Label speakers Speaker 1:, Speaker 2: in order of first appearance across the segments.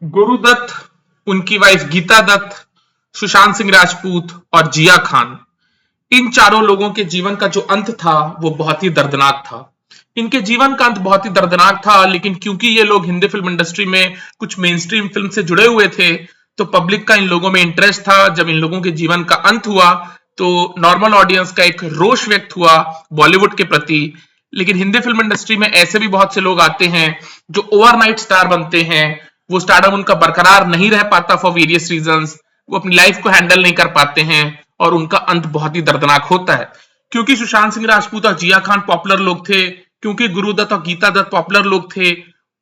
Speaker 1: गुरुदत्त, उनकी वाइफ गीता दत्त, सुशांत सिंह राजपूत और जिया खान, इन चारों लोगों के जीवन का जो अंत था वो बहुत ही दर्दनाक था। इनके जीवन का अंत बहुत ही दर्दनाक था, लेकिन क्योंकि ये लोग हिंदी फिल्म इंडस्ट्री में कुछ मेन स्ट्रीम फिल्म से जुड़े हुए थे, तो पब्लिक का इन लोगों में इंटरेस्ट था। जब इन लोगों के जीवन का अंत हुआ तो नॉर्मल ऑडियंस का एक रोष व्यक्त हुआ बॉलीवुड के प्रति। लेकिन हिंदी फिल्म इंडस्ट्री में ऐसे भी बहुत से लोग आते हैं जो ओवरनाइट स्टार बनते हैं। वो स्टारडम उनका बरकरार नहीं रह पाता फॉर वेरियस रीजंस। वो अपनी लाइफ को हैंडल नहीं कर पाते हैं और उनका अंत बहुत ही दर्दनाक होता है। क्योंकि सुशांत सिंह राजपूत और जिया खान पॉपुलर लोग थे, क्योंकि गुरुदत्त और गीता दत्त पॉपुलर लोग थे,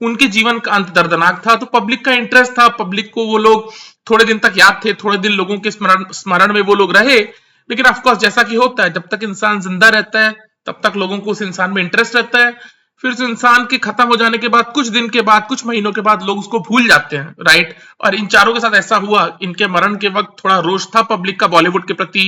Speaker 1: उनके जीवन का अंत दर्दनाक था, तो पब्लिक का इंटरेस्ट था। पब्लिक को वो लोग थोड़े दिन तक याद थे, थोड़े दिन लोगों के स्मरण में वो लोग रहे। लेकिन ऑफकोर्स जैसा कि होता है, जब तक इंसान जिंदा रहता है तब तक लोगों को उस इंसान में इंटरेस्ट रहता है। फिर उस इंसान के खत्म हो जाने के बाद कुछ दिन के बाद, कुछ महीनों के बाद लोग उसको भूल जाते हैं, राइट। और इन चारों के साथ ऐसा हुआ। इनके मरण के वक्त थोड़ा रोष था पब्लिक का बॉलीवुड के प्रति,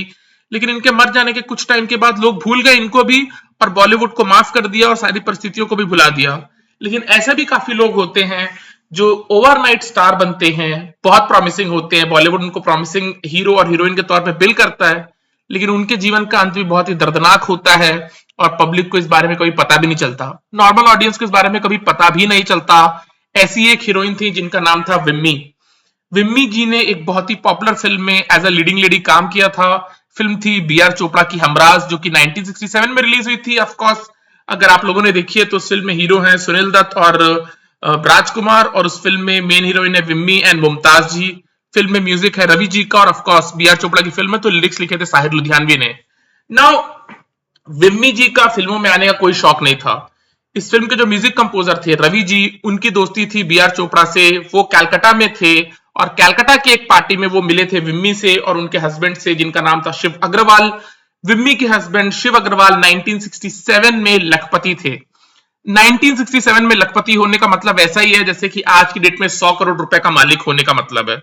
Speaker 1: लेकिन इनके मर जाने के कुछ टाइम के बाद लोग भूल गए इनको भी और बॉलीवुड को माफ कर दिया और सारी परिस्थितियों को भी भुला दिया। लेकिन ऐसे भी काफी लोग होते हैं जो ओवरनाइट स्टार बनते हैं, बहुत प्रॉमिसिंग होते हैं, बॉलीवुड उनको प्रॉमिसिंग हीरो और हीरोइन के तौर पे बिल करता है, लेकिन उनके जीवन का अंत भी बहुत ही दर्दनाक होता है और पब्लिक को इस बारे में कभी पता भी नहीं चलता। नॉर्मल ऑडियंस को इस बारे में कभी पता भी नहीं चलता। ऐसी एक हीरोइन थी जिनका नाम था विम्मी। विम्मी जी ने एक बहुत ही पॉपुलर फिल्म में एज अ लीडिंग लेडी काम किया था। फिल्म थी बी आर चोपड़ा की हमराज, जो कि 1967 में रिलीज हुई थी। ऑफ कोर्स अगर आप लोगों ने देखी है तो उस फिल्म में हीरो हैं सुनील दत्त और राजकुमार, और उस फिल्म में मेन हीरोइन है विम्मी एंड मुमताज जी। फिल्म में म्यूजिक है रवि जी का, और of course B R Chopra की फिल्म है तो लिरिक्स लिखे थे साहिर लुधियानवी ने। नाउ विम्मी जी का फिल्मों में आने का कोई शौक नहीं था। इस फिल्म के जो म्यूजिक कंपोजर थे रवि जी, उनकी दोस्ती थी बी आर चोपड़ा से। वो कैलकाटा में थे और कैलकाटा की एक पार्टी में वो मिले थे विम्मी से और उनके हस्बैंड से, जिनका नाम था शिव अग्रवाल। विम्मी के हस्बैंड शिव अग्रवाल 1967 में लखपति थे। 1967 में लखपति होने का मतलब ऐसा ही है जैसे कि आज की डेट में 100 करोड़ रुपए का मालिक होने का मतलब है।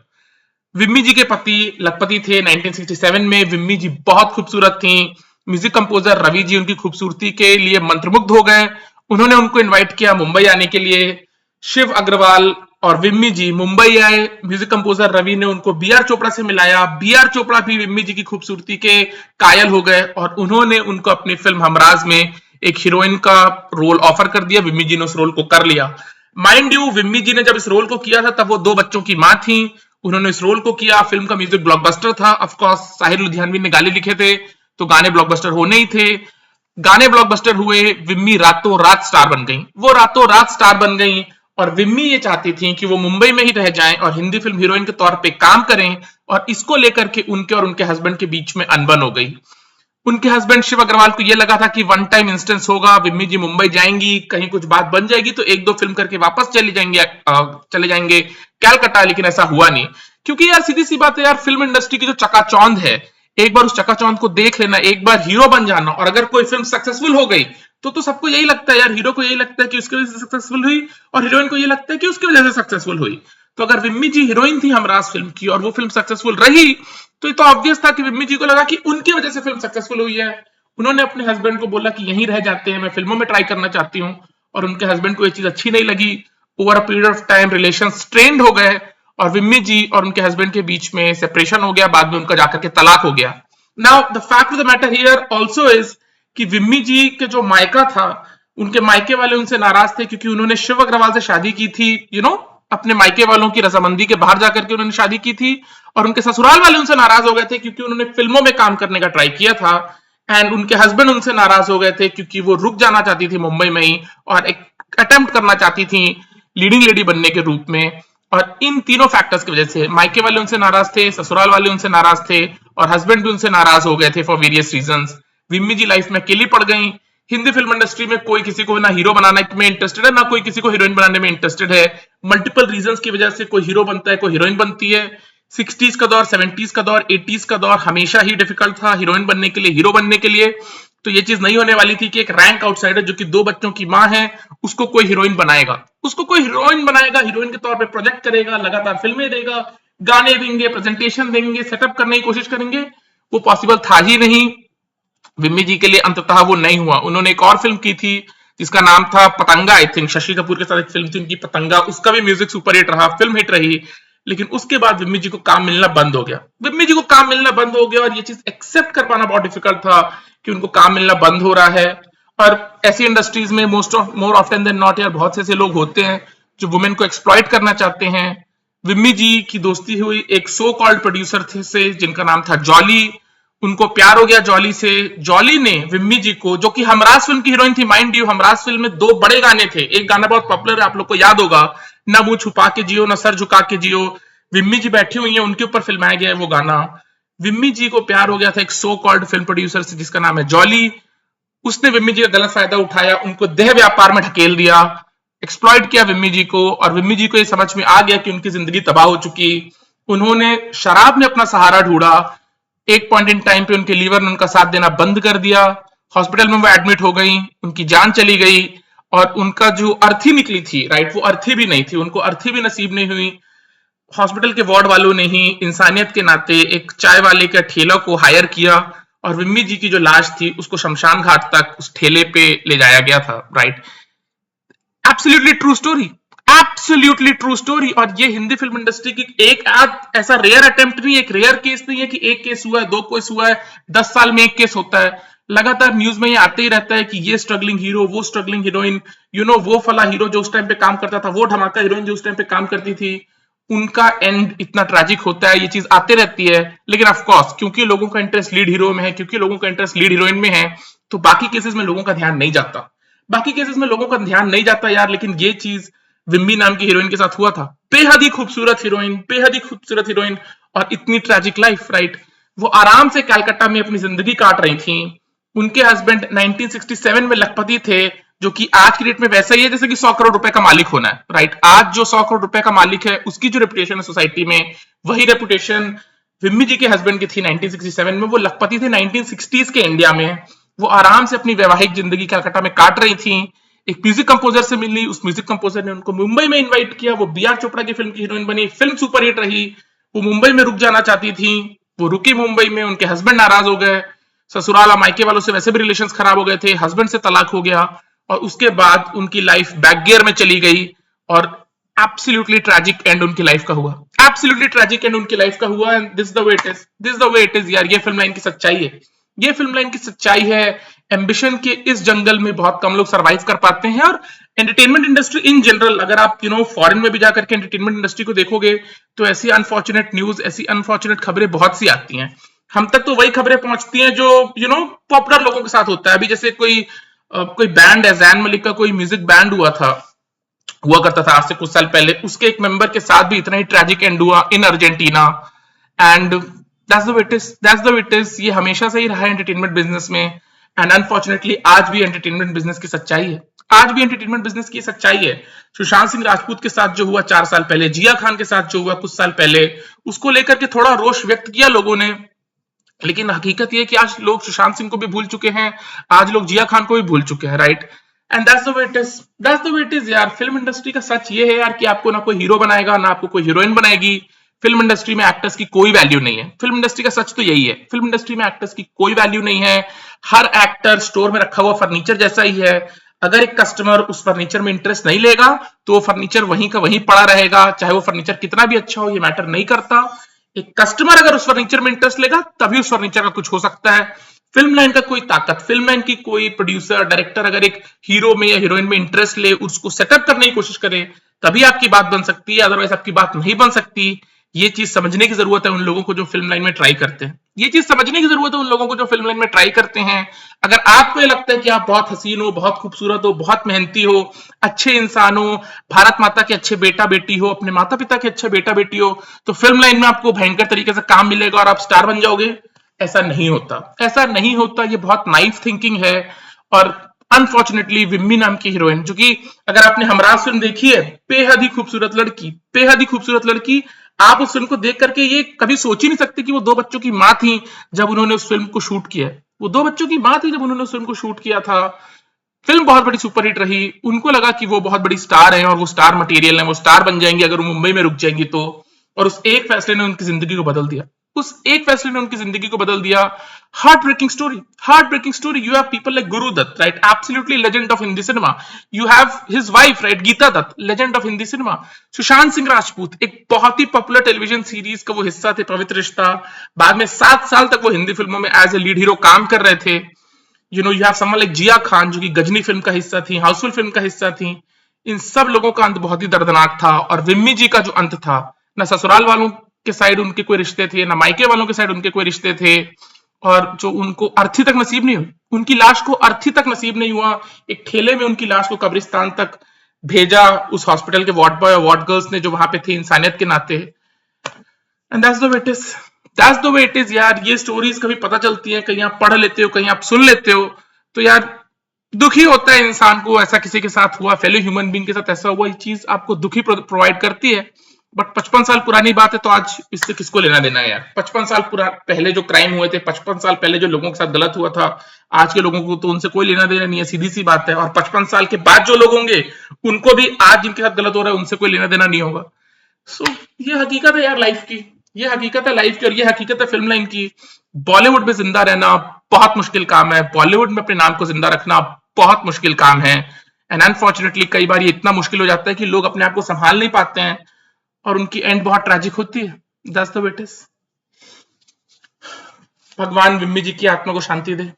Speaker 1: विम्मी जी के पति लखपति थे 1967 में। विम्मी जी बहुत खूबसूरत थी। म्यूजिक कंपोजर रवि जी उनकी खूबसूरती के लिए मंत्रमुग्ध हो गए। उन्होंने उनको इनवाइट किया मुंबई आने के लिए। शिव अग्रवाल और विम्मी जी मुंबई आए। म्यूजिक कंपोजर रवि ने उनको बी आर चोपड़ा से मिलाया। बी आर चोपड़ा भी विम्मी जी की खूबसूरती के कायल हो गए और उन्होंने उनको अपनी फिल्म हमराज में एक हीरोइन का रोल ऑफर कर दिया। विम्मी जी ने उस रोल को कर लिया। माइंड यू, विम्मी जी ने जब इस रोल को किया था तब वो 2 बच्चों की मां थी। उन्होंने इस रोल को किया। फिल्म का म्यूजिक ब्लॉकबस्टर था। ऑफ कोर्स साहिर लुधियानवी ने गाने लिखे थे तो गाने ब्लॉकबस्टर होने ही थे। गाने ब्लॉकबस्टर हुए। विम्मी रातों रात स्टार बन गई। वो रातों रात स्टार बन गई और विम्मी ये चाहती थी कि वो मुंबई में ही रह जाएं और हिंदी फिल्म हीरोइन के तौर पे काम करें, और इसको लेकर के उनके और उनके हस्बैंड के बीच में अनबन हो गई। उनके हस्बैंड शिव अग्रवाल को यह लगा था कि वन टाइम इंस्टेंस होगा, विम्मी जी मुंबई जाएंगी, कहीं कुछ बात बन जाएगी तो 1-2 फिल्म करके वापस चले जाएंगे कैलकाटा, लेकिन ऐसा हुआ नहीं। क्योंकि यार सीधी सी बात है यार, फिल्म इंडस्ट्री की जो चकाचौंध है, एक बार उस चकाचौंध को देख लेना, एक बार हीरो बन जाना, और अगर कोई फिल्म सक्सेसफुल हो गई तो सबको यही लगता है यार, हीरो को यही लगता है कि उसकी वजह से सक्सेसफुल हुई और हीरोइन को यही लगता है कि उसकी वजह से सक्सेसफुल हुई। तो अगर विम्मी जी हीरोइन थी हमराज फिल्म की और वो फिल्म सक्सेसफुल रही, तो ये तो ऑब्वियस था कि विम्मी जी को लगा कि उनकी वजह से फिल्म सक्सेसफुल हुई है। उन्होंने अपने हस्बैंड को बोला कि यहीं रह जाते हैं, मैं फिल्मों में ट्राई करना चाहती हूँ, और उनके हस्बैंड को ये चीज अच्छी नहीं लगी। Over a period of time relation strained हो गए और विम्मी जी और उनके हस्बैंड के बीच में सेपरेशन हो गया। बाद में उनका जाकर के तलाक हो गया। Now the fact of the matter here also is कि विम्मी जी के जो मायका था, उनके मायके वाले उनसे नाराज थे क्योंकि उन्होंने शिव अग्रवाल से शादी की थी, अपने मायके वालों की रजामंदी के बाहर जाकर के उन्होंने शादी की थी। और उनके ससुराल वाले उनसे नाराज हो गए थे क्योंकि उन्होंने फिल्मों में काम करने का ट्राई किया था। एंड उनके हस्बैंड उनसे नाराज हो गए थे क्योंकि वो रुक जाना चाहती थी मुंबई में ही और एक अटेम्प्ट करना चाहती थी लीडिंग लेडी बनने के रूप में। और इन तीनों फैक्टर्स की वजह से मायके वाले उनसे नाराज थे, ससुराल वाले उनसे नाराज थे, और हस्बैंड भी उनसे नाराज हो गए थे for various reasons. Vimmi ji life में अकेली पड़ गई। हिंदी फिल्म इंडस्ट्री में कोई किसी को ना हीरो बनाने में इंटरेस्टेड है, ना कोई किसी को हीरोइन बनाने में इंटरेस्टेड है। मल्टीपल रीजंस की वजह से कोई हीरो बनता है, कोई हीरोइन बनती है। 60s का दौर, 70s का दौर, 80s का दौर हमेशा ही डिफिकल्ट था हीरोइन बनने के लिए, हीरो बनने के लिए। तो ये चीज नहीं होने वाली थी कि एक रैंक आउटसाइडर जो कि 2 बच्चों की मां है, उसको कोई हीरोइन बनाएगा। उसको कोई हीरोइन बनाएगा, हीरोइन के तौर पे प्रोजेक्ट करेगा, लगातार फिल्में देगा, गाने देंगे, प्रेजेंटेशन देंगे, सेटअप करने की कोशिश करेंगे, वो पॉसिबल था ही नहीं। विम्मी जी के लिए अंततः वो नहीं हुआ। उन्होंने एक और फिल्म की थी जिसका नाम था पतंगा। आई थिंक शशि कपूर के साथ एक फिल्म थी उनकी पतंगा, उसका भी म्यूजिक सुपर हिट रहा, फिल्म हिट रही। लेकिन उसके बाद विम्मी जी को काम मिलना बंद हो गया। विम्मी जी को काम मिलना बंद हो गया और ये चीज एक्सेप्ट कर पाना बहुत डिफिकल्ट था कि उनको काम मिलना बंद हो रहा है। और ऐसी इंडस्ट्रीज में मोर ऑफ्टन देन नॉट यार बहुत से ऐसे लोग होते हैं जो वुमेन को एक्सप्लॉइट करना चाहते हैं। विम्मी जी की दोस्ती हुई एक सो कॉल्ड प्रोड्यूसर थे से जिनका नाम था जॉली। उनको प्यार हो गया जॉली से। जॉली ने विम्मी जी को, जो कि हमराज फिल्म की हीरोइन थी, माइंड यू, हमराज फिल्म में दो बड़े गाने थे। एक गाना बहुत पॉपुलर है, आप लोग को याद होगा, न मुंह छुपा के जियो न सर झुका के जियो। विम्मी जी बैठी हुई है, उनके ऊपर फिल्माया गया है वो गाना। विम्मी जी को प्यार हो गया था एक सो कॉल्ड फिल्म प्रोड्यूसर से जिसका नाम है जॉली। उसने विम्मी जी का गलत फायदा उठाया, उनको देह व्यापार में ढकेल दिया, एक्सप्लॉइट किया विम्मी जी को। और विम्मी जी को ये समझ में आ गया कि उनकी जिंदगी तबाह हो चुकी। उन्होंने शराब में अपना सहारा ढूंढा। एक पॉइंट इन टाइम पे उनके लीवर ने उनका साथ देना बंद कर दिया। हॉस्पिटल में वो एडमिट हो गई, उनकी जान चली गई। और उनका जो अर्थी निकली थी, राइट, वो अर्थी भी नहीं थी, उनको अर्थी भी नसीब नहीं हुई। हॉस्पिटल के वार्ड वालों ने ही इंसानियत के नाते एक चाय वाले का ठेला को हायर किया और विम्मी जी की जो लाश थी उसको शमशान घाट तक उस ठेले पे ले जाया गया था, right. Absolutely true story, absolutely true story. और ये हिंदी फिल्म इंडस्ट्री की एक ऐसा रेयर अटेम्प्ट नहीं, एक रेयर केस नहीं है कि एक केस हुआ है, दो केस हुआ है, 10 साल में एक केस होता है। लगातार न्यूज में ये आते ही रहता है कि ये स्ट्रगलिंग हीरो, वो स्ट्रगलिंग हीरोइन, वो फला हीरो जो उस टाइम पे काम करता था, वो धमाका हीरोइन जो उस टाइम पे काम करती थी, उनका एंड इतना ट्रैजिक होता है। ये चीज आते रहती है। लेकिन ऑफ कोर्स क्योंकि लोगों का इंटरेस्ट लीड हीरो में है, क्योंकि लोगों का इंटरेस्ट लीड हीरोइन में है, तो बाकी केसेस में लोगों का ध्यान नहीं जाता। बाकी केसेस में लोगों का ध्यान नहीं जाता यार। लेकिन ये चीज विम्मी नाम की हीरोइन के साथ हुआ था। बेहद ही खूबसूरत हीरोइन, बेहद ही खूबसूरत हीरोइन, और इतनी ट्रैजिक लाइफ, राइट। वो आराम से कलकत्ता में अपनी जिंदगी काट रही थी। उनके हस्बैंड 1967 में लखपति थे, जो कि आज की डेट में वैसा ही है जैसे कि 100 करोड़ रुपए का मालिक होना है, राइट। आज जो 100 करोड़ रुपए का मालिक है उसकी जो रेपुटेशन है सोसाइटी में, वही रेपुटेशन विम्मी जी के हस्बैंड की थी 1967 में। वो लखपति थे 1960s के इंडिया में। वो आराम से अपनी वैवाहिक जिंदगी कलकत्ता में काट रही थी। एक म्यूजिक कंपोजर से मिली, उस म्यूजिक कंपोजर ने उनको मुंबई में इनवाइट किया। वो बी आर चोपड़ा की फिल्म की हीरोइन बनी, फिल्म सुपरहिट रही। वो मुंबई में रुक जाना चाहती थी, वो रुकी मुंबई में। उनके हस्बैंड नाराज हो गए, ससुराल मायके वालों से वैसे भी रिलेशंस खराब हो गए थे, हस्बैंड से तलाक हो गया, और उसके बाद उनकी लाइफ बैक गियर में चली गई। और एब्सोल्युटली ट्रैजिक एंड उनकी लाइफ का हुआ, एब्सोल्युटली ट्रैजिक एंड उनकी लाइफ का हुआ। And this the way it is, this the way it is यार। ये फिल्म लाइन की सच्चाई है, ये फिल्म लाइन की सच्चाई है। एम्बिशन के इस जंगल में बहुत कम लोग सरवाइव कर पाते हैं। और एंटरटेनमेंट इंडस्ट्री इन जनरल, अगर आप फॉरेन में भी जाकर के एंटरटेनमेंट इंडस्ट्री को देखोगे तो ऐसी अनफॉर्चुनेट न्यूज, ऐसी अनफॉर्चुनेट खबरें बहुत सी आती हैं। हम तक तो वही खबरें पहुंचती हैं जो पॉपुलर लोगों के साथ होता है। अभी जैसे कोई बैंड है, जैन मलिक का कोई म्यूजिक बैंड हुआ करता था आज से कुछ साल पहले, उसके एक मेंबर के साथ भी इतना ही ट्रैजिक एंड हुआ in Argentina. And that's the way it is, that's the way it is. ये हमेशा से ही रहा है एंटरटेनमेंट बिजनेस में। एंड अनफॉर्चुनेटली आज भी एंटरटेनमेंट बिजनेस की सच्चाई है, आज भी एंटरटेनमेंट बिजनेस की सच्चाई है। सुशांत सिंह राजपूत के साथ जो हुआ 4 साल पहले, जिया खान के साथ जो हुआ कुछ साल पहले, उसको लेकर के थोड़ा रोष व्यक्त किया लोगों ने। लेकिन हकीकत यह कि आज लोग सुशांत सिंह को भी भूल चुके हैं, आज लोग जिया खान को भी भूल चुके हैं, right. And that's the way it is, that's the way it is यार। फिल्म इंडस्ट्री का सच ये है यार कि आपको ना कोई हीरो बनाएगा, ना आपको कोई हीरोइन बनाएगी। फिल्म इंडस्ट्री में एक्टर्स की कोई वैल्यू नहीं है। फिल्म इंडस्ट्री का सच तो यही है, फिल्म इंडस्ट्री में एक्टर्स की कोई वैल्यू नहीं है। हर एक्टर स्टोर में रखा हुआ फर्नीचर जैसा ही है। अगर एक कस्टमर उस फर्नीचर में इंटरेस्ट नहीं लेगा तो वो फर्नीचर वहीं का वहीं पड़ा रहेगा, चाहे वो फर्नीचर कितना भी अच्छा हो, ये मैटर नहीं करता। एक कस्टमर अगर उस फर्नीचर में इंटरेस्ट लेगा तभी उस फर्नीचर का कुछ हो सकता है। फिल्म लाइन का कोई ताकत, फिल्म लाइन की कोई प्रोड्यूसर डायरेक्टर अगर एक हीरो में या हीरोइन में इंटरेस्ट ले, उसको सेटअप करने की कोशिश करे, तभी आपकी बात बन सकती है, अदरवाइज आपकी बात नहीं बन सकती। ये चीज समझने की जरूरत है उन लोगों को जो फिल्म लाइन में ट्राई करते हैं। ये चीज समझने की जरूरत है उन लोगों को जो फिल्म लाइन में ट्राई करते हैं। अगर आपको ये लगता है कि आप बहुत हसीन हो, बहुत खूबसूरत हो, बहुत मेहनती हो, अच्छे इंसान हो, भारत माता के अच्छे बेटा बेटी हो, अपने माता पिता के अच्छे बेटा बेटी हो, तो फिल्म लाइन में आपको भयंकर तरीके से काम मिलेगा और आप स्टार बन जाओगे। ऐसा नहीं होता, ऐसा नहीं होता। ये बहुत नाइफ थिंकिंग है। और अनफॉर्चुनेटली विम्मी नाम की हीरोइन, जो कि अगर आपने हमराज फिल्म देखी है, बेहद ही खूबसूरत लड़की, बेहद ही खूबसूरत लड़की, आप उस फिल्म को देख करके ये कभी सोच ही नहीं सकते कि वो 2 बच्चों की मां थी जब उन्होंने उस फिल्म को शूट किया। वो 2 बच्चों की मां थी जब उन्होंने उस फिल्म को शूट किया था। फिल्म बहुत बड़ी सुपरहिट रही। उनको लगा कि वो बहुत बड़ी स्टार है और वो स्टार मटेरियल है, वो स्टार बन जाएंगे अगर वो मुंबई में रुक जाएंगी तो। और उस एक फैसले ने उनकी जिंदगी को बदल दिया। उस एक फैसले ने उनकी जिंदगी को बदल दिया। Heart breaking story. You have people like Guru Dutt, right, absolutely legend of Hindi cinema. You have his wife, right, Geeta Dutt, legend of Hindi cinema. Sushant Singh Rajput, एक बहुत ही पॉपुलर टेलीविजन सीरीज का वो हिस्सा थे, पवित्र रिश्ता। बाद में 7 साल तक वो हिंदी फिल्मों में एज ए लीड हीरो काम कर रहे थे। यू हैव समवन लाइक जिया खान, जो कि गजनी फिल्म का हिस्सा थी, हाउसफुल फिल्म का हिस्सा थी। इन सब लोगों का अंत बहुत ही दर्दनाक था। और विम्मी जी का जो अंत था, ना ससुराल वालों के साइड उनके कोई रिश्ते थे, ना मायके वालों के साइड उनके कोई रिश्ते थे, और जो उनको अर्थी तक नसीब नहीं हुई, उनकी लाश को अर्थी तक नसीब नहीं हुआ। एक ठेले में उनकी लाश को कब्रिस्तान तक भेजा उस हॉस्पिटल के वार्ड बॉय और वार्ड गर्ल्स ने, जो वहां पे थे इंसानियत के नाते। And that's the way it is, यार। ये स्टोरीज कभी पता चलती हैं, कहीं आप पढ़ लेते हो, कहीं आप सुन लेते हो, तो यार दुखी होता है इंसान को। ऐसा किसी के साथ हुआ, फेलो ह्यूमन बीइंग के साथ ऐसा हुआ, ये चीज आपको दुखी प्रोवाइड करती है। बट 55 साल पुरानी बात है, तो आज इससे किसको लेना देना है यार। 55 साल पहले जो क्राइम हुए थे, 55 साल पहले जो लोगों के साथ गलत हुआ था, आज के लोगों को तो उनसे कोई लेना देना नहीं है, सीधी सी बात है। और 55 साल के बाद जो लोग होंगे, उनको भी आज जिनके साथ गलत हो रहा है उनसे कोई लेना देना नहीं होगा। सो ये हकीकत है यार लाइफ की, ये हकीकत है लाइफ की, और ये हकीकत है फिल्म लाइन की। बॉलीवुड में जिंदा रहना बहुत मुश्किल काम है, बॉलीवुड में अपने नाम को जिंदा रखना बहुत मुश्किल काम है। एंड अनफॉर्चुनेटली कई बार ये इतना मुश्किल हो जाता है कि लोग अपने आप को संभाल नहीं पाते हैं, और उनकी एंड बहुत ट्रेजिक होती है। That's the way it is. भगवान विम्मी जी की आत्मा को शांति दे।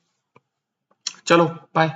Speaker 1: चलो बाय।